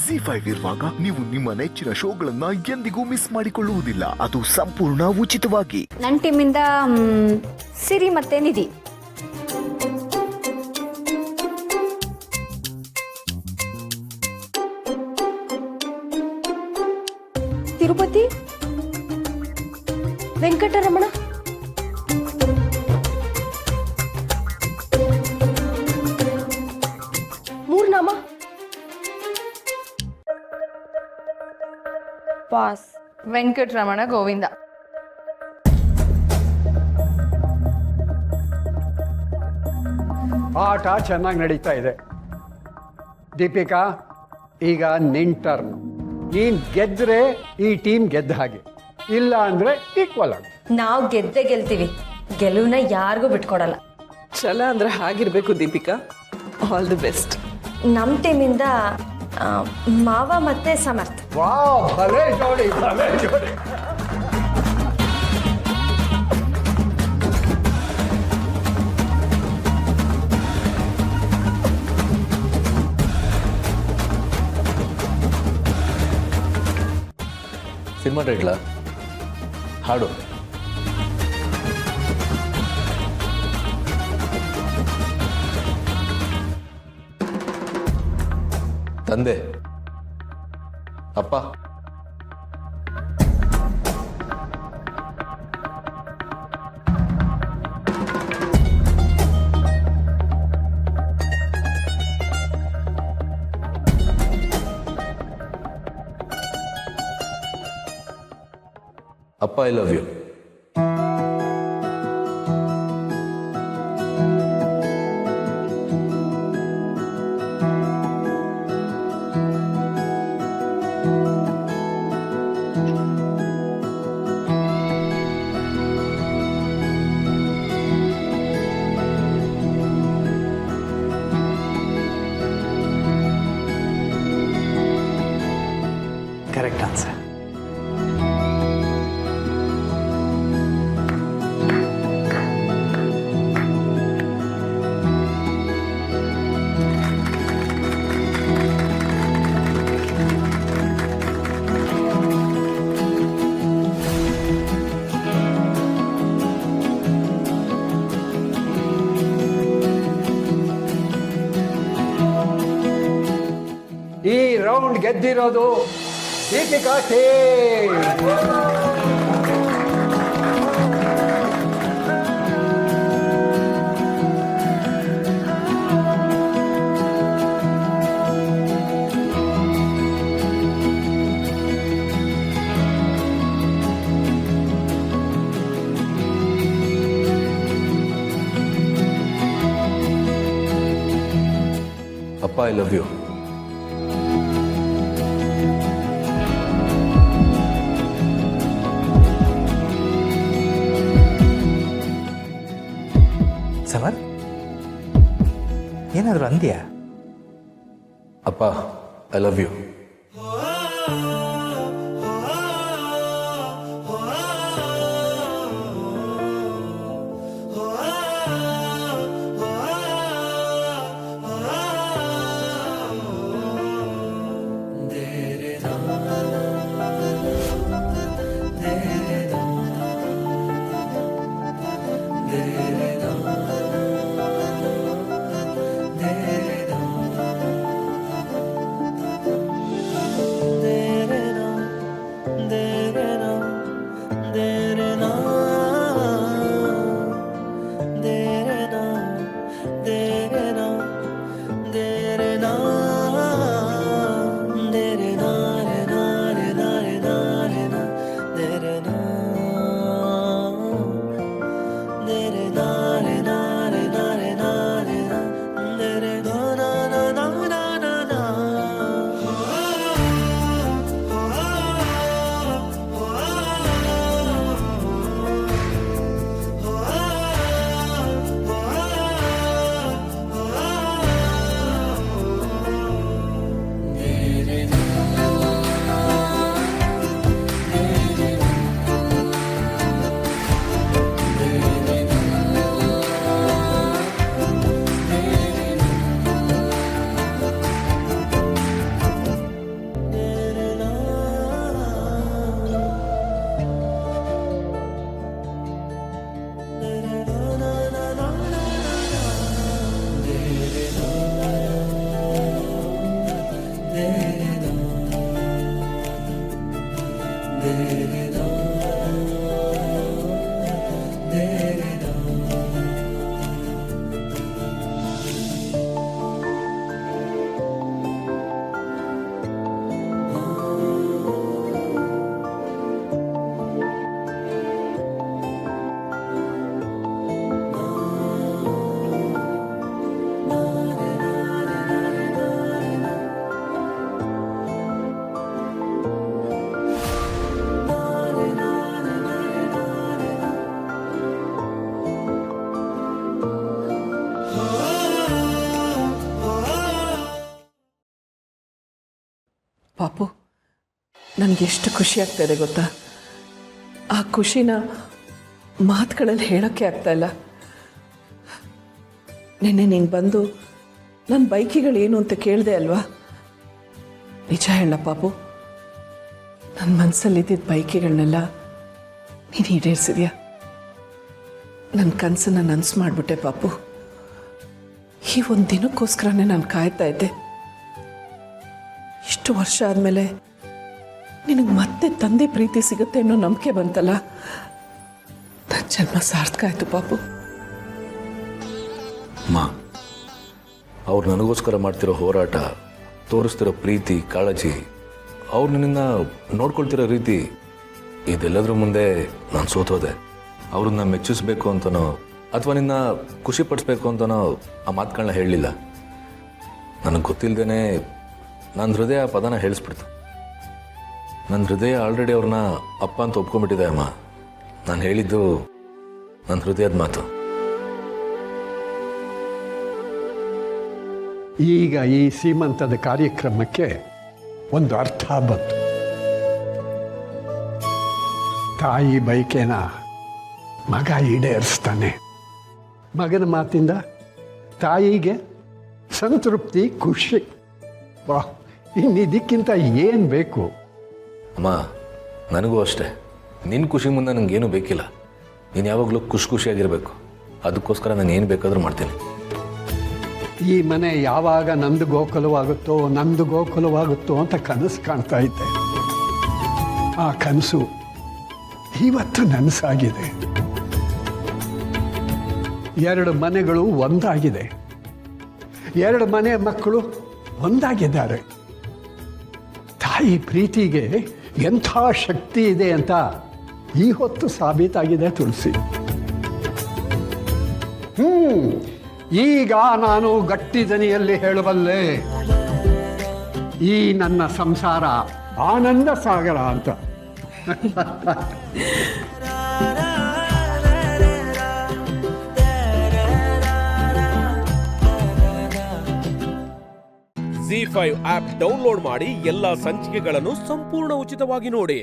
ಜಿ5 ಇರುವಾಗ ನೀವು ನಿಮ್ಮ ನೆಚ್ಚಿನ ಶೋಗಳನ್ನ ಎಂದಿಗೂ ಮಿಸ್ ಮಾಡಿಕೊಳ್ಳುವುದಿಲ್ಲ. ಅದು ಸಂಪೂರ್ಣ ಉಚಿತವಾಗಿ. ನನ್ನ ಟೀಮಿಂದ ಸಿರಿ ಮತ್ತೆ ನಿಧಿ. ತಿರುಪತಿ, ವೆಂಕಟರಮಣ, ಮೂರ್ನಾಮ. ಪಾಸ್. ವೆಂಕಟರಮಣ ಗೋವಿಂದ. ಆಟ ಚೆನ್ನಾಗಿ ನಡೀತಾ ಇದೆ. ದೀಪಿಕಾ, ಈಗ ನಿನ್ ಟರ್ನ್. ನೀನ್ ಗೆದ್ರೆ ಈ ಟೀಮ್ ಗೆದ್ದ ಹಾಗೆ, ಇಲ್ಲ ಅಂದ್ರೆ ಈಕ್ವಲ್ ಆಗ. ನಾವು ಗೆದ್ದೆ ಗೆಲ್ತೀವಿ, ಗೆಲುವನ್ನ ಯಾರಿಗೂ ಬಿಟ್ಕೊಡಲ್ಲ. ಛಲ ಅಂದ್ರೆ ಹಾಗಿರ್ಬೇಕು ದೀಪಿಕಾ. All the best. ನಮ್ಮ ಟೀಮಿಂದ ಮಾವ ಮತ್ತೆ ಸಮರ್ಥ್. ವಾವ್, ಭಲೇ ಜೋಡಿ, ಭಲೇ ಜೋಡಿ. ಸಿನಿಮಾ ಟೈಟ್ಲ ಹಾಡು. ತಂದೆ, ಅಪ್ಪ, ಅಪ್ಪ I love you. Correct answer. ಈ ರೌಂಡ್ ಗೆದ್ದಿರೋದು ದೀಪಿಕಾ ಟೀಮ್. ಅಪ್ಪ ಐ ಲವ್ ಯು. ಸಮರ್, ಏನಾದರೂ ಅಂದ್ಯಾ? ಅಪ್ಪ ಐ ಲವ್ ಯು. ಪಾಪು ನನಗೆಷ್ಟು ಖುಷಿ ಆಗ್ತಾ ಇದೆ ಗೊತ್ತಾ? ಆ ಖುಷಿನ ಮಾತುಗಳಲ್ಲಿ ಹೇಳೋಕ್ಕೆ ಆಗ್ತಾ ಇಲ್ಲ. ನಿನ್ನೆ ನೀನು ಬಂದು ನನ್ನ ಬೈಕಿಗಳೇನು ಅಂತ ಕೇಳಿದೆ ಅಲ್ವಾ? ನಿಜ ಹೇಳ ಪಾಪು, ನನ್ನ ಮನಸ್ಸಲ್ಲಿದ್ದಿದ್ದ ಬೈಕಿಗಳನ್ನೆಲ್ಲ ನೀನು ಈಡೇರಿಸಿದ್ಯಾ. ನನ್ನ ಕನಸನ್ನು ನನಸು ಮಾಡಿಬಿಟ್ಟೆ ಪಾಪು. ಈ ಒಂದು ದಿನಕ್ಕೋಸ್ಕರನೇ ನಾನು ಕಾಯ್ತಾ ಇದ್ದೆ. ಇಷ್ಟು ವರ್ಷ ಆದಮೇಲೆ ನಿನಗೆ ಮತ್ತೆ ತಂದೆ ಪ್ರೀತಿ ಸಿಗುತ್ತೆ ಅನ್ನೋ ನಂಬಿಕೆ ಬಂತಲ್ಲ, ನನ್ನ ಜನ್ಮ ಸಾರ್ಥಕ ಆಯಿತು ಪಾಪು. ಅಮ್ಮ, ಅವ್ರು ನನಗೋಸ್ಕರ ಮಾಡ್ತಿರೋ ಹೋರಾಟ, ತೋರಿಸ್ತಿರೋ ಪ್ರೀತಿ, ಕಾಳಜಿ, ಅವ್ರು ನಿನ್ನ ನೋಡ್ಕೊಳ್ತಿರೋ ರೀತಿ, ಇದೆಲ್ಲದ್ರ ಮುಂದೆ ನಾನು ಸೋತೋದೆ. ಅವ್ರನ್ನ ಮೆಚ್ಚಿಸ್ಬೇಕು ಅಂತನೋ ಅಥವಾ ನಿನ್ನ ಖುಷಿ ಪಡಿಸ್ಬೇಕು ಅಂತನೋ ಆ ಮಾತುಗಳನ್ನ ಹೇಳಲಿಲ್ಲ. ನನಗೆ ಗೊತ್ತಿಲ್ಲದೇನೆ ನನ್ನ ಹೃದಯ ಆ ಪದನ ಹೇಳಿಸ್ಬಿಡ್ತು. ನನ್ನ ಹೃದಯ ಆಲ್ರೆಡಿ ಅವ್ರನ್ನ ಅಪ್ಪ ಅಂತ ಒಪ್ಕೊಂಡ್ಬಿಟ್ಟಿದೆ ಅಮ್ಮ. ನಾನು ಹೇಳಿದ್ದು ನನ್ನ ಹೃದಯದ ಮಾತು. ಈಗ ಈ ಸೀಮಂತದ ಕಾರ್ಯಕ್ರಮಕ್ಕೆ ಒಂದು ಅರ್ಥ ಬಂತು. ತಾಯಿ ಬೈಕೇನ ಮಗ ಈಡೇರಿಸ್ತಾನೆ. ಮಗನ ಮಾತಿಂದ ತಾಯಿಗೆ ಸಂತೃಪ್ತಿ, ಖುಷಿ. ವಾ, ಇನ್ನಿದಕ್ಕಿಂತ ಏನು ಬೇಕು? ಅಮ್ಮ, ನನಗೂ ಅಷ್ಟೇ. ನಿನ್ನ ಖುಷಿ ಮುಂದೆ ನನಗೇನು ಬೇಕಿಲ್ಲ. ನೀನು ಯಾವಾಗಲೂ ಖುಷಿಯಾಗಿರಬೇಕು. ಅದಕ್ಕೋಸ್ಕರ ನಾನು ಏನು ಬೇಕಾದರೂ ಮಾಡ್ತೀನಿ. ಈ ಮನೆ ಯಾವಾಗ ನಂದು ಗೋಕುಲವಾಗುತ್ತೋ ಅಂತ ಕನಸು ಕಾಣ್ತಾ ಇದ್ದೆ. ಆ ಕನಸು ಇವತ್ತು ನನಸಾಗಿದೆ. 2 ಮನೆಗಳು ಒಂದಾಗಿದೆ. 2 ಮನೆ ಮಕ್ಕಳು ಒಂದಾಗಿದ್ದಾರೆ. ತಾಯಿ ಪ್ರೀತಿಗೆ ಎಂಥ ಶಕ್ತಿ ಇದೆ ಅಂತ ಈ ಹೊತ್ತು ಸಾಬೀತಾಗಿದೆ ತುಳಸಿ. ಈಗ ನಾನು ಗಟ್ಟಿ ದನಿಯಲ್ಲಿ ಹೇಳಬಲ್ಲೆ, ಈ ನನ್ನ ಸಂಸಾರ ಆನಂದ ಸಾಗರ ಅಂತ. ZEE5 ಆಪ್ ಡೌನ್ಲೋಡ್ ಮಾಡಿ ಎಲ್ಲಾ ಸಂಚಿಕೆಗಳನ್ನು ಸಂಪೂರ್ಣ ಉಚಿತವಾಗಿ ನೋಡಿ.